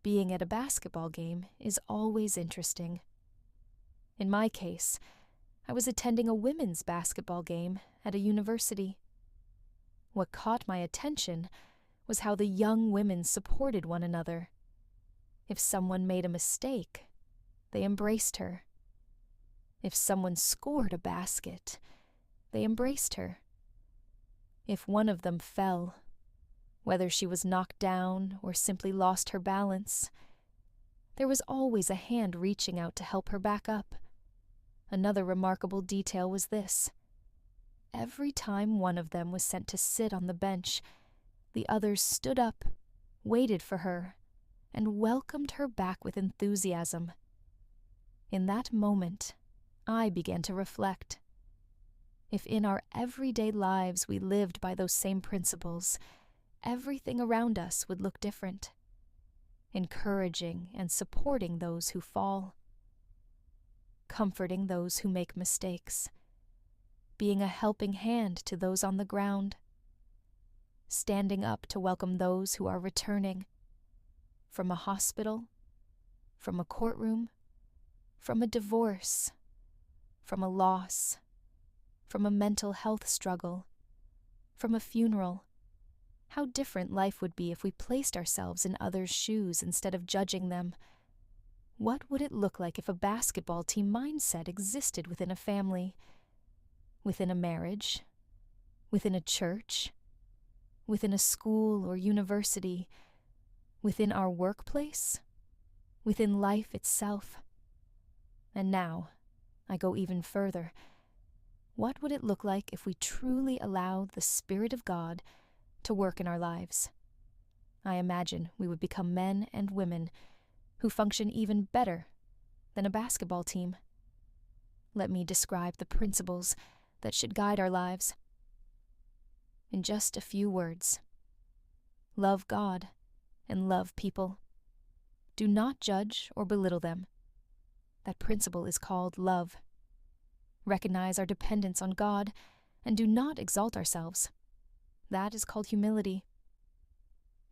being at a basketball game is always interesting. In my case, I was attending a women's basketball game at a university. What caught my attention was how the young women supported one another. If someone made a mistake, they embraced her. If someone scored a basket, they embraced her. If one of them fell, whether she was knocked down or simply lost her balance, there was always a hand reaching out to help her back up. Another remarkable detail was this. Every time one of them was sent to sit on the bench, the others stood up, waited for her, and welcomed her back with enthusiasm. In that moment, I began to reflect. If in our everyday lives we lived by those same principles, everything around us would look different, encouraging and supporting those who fall, comforting those who make mistakes, being a helping hand to those on the ground, standing up to welcome those who are returning from a hospital, from a courtroom, from a divorce, from a loss, from a mental health struggle, from a funeral. How different life would be if we placed ourselves in others' shoes instead of judging them. What would it look like if a basketball team mindset existed within a family, within a marriage, within a church, within a school or university, within our workplace, within life itself? And now, I go even further. What would it look like if we truly allowed the Spirit of God to work in our lives? I imagine we would become men and women who function even better than a basketball team. Let me describe the principles that should guide our lives. In just a few words: love God and love people. Do not judge or belittle them. That principle is called love. Recognize our dependence on God and do not exalt ourselves. That is called humility.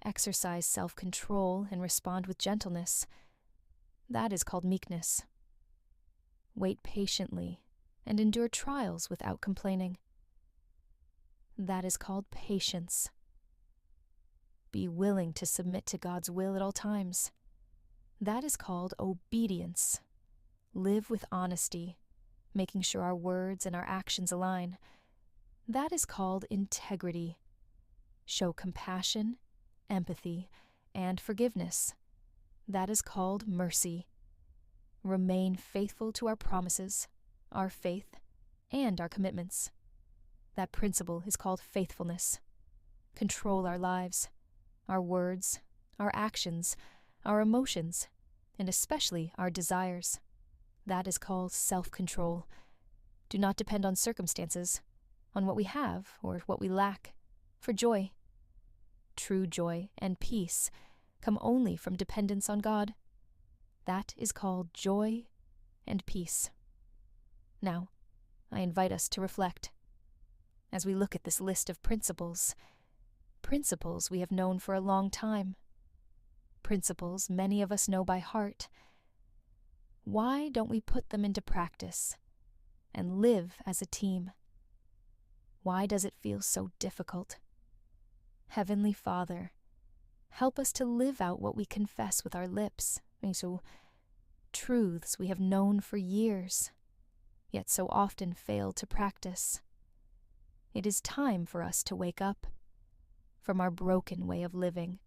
Exercise self-control and respond with gentleness. That is called meekness. Wait patiently and endure trials without complaining. That is called patience. Be willing to submit to God's will at all times. That is called obedience. Live with honesty, making sure our words and our actions align. That is called integrity. Show compassion, empathy, and forgiveness. That is called mercy. Remain faithful to our promises, our faith, and our commitments. That principle is called faithfulness. Control our lives, our words, our actions, our emotions, and especially our desires. That is called self-control. Do not depend on circumstances, on what we have or what we lack, for joy. True joy and peace come only from dependence on God. That is called joy and peace. Now, I invite us to reflect. As we look at this list of principles we have known for a long time, principles many of us know by heart, why don't we put them into practice and live as a team? Why does it feel so difficult? Heavenly Father, help us to live out what we confess with our lips, so truths we have known for years, yet so often fail to practice. It is time for us to wake up from our broken way of living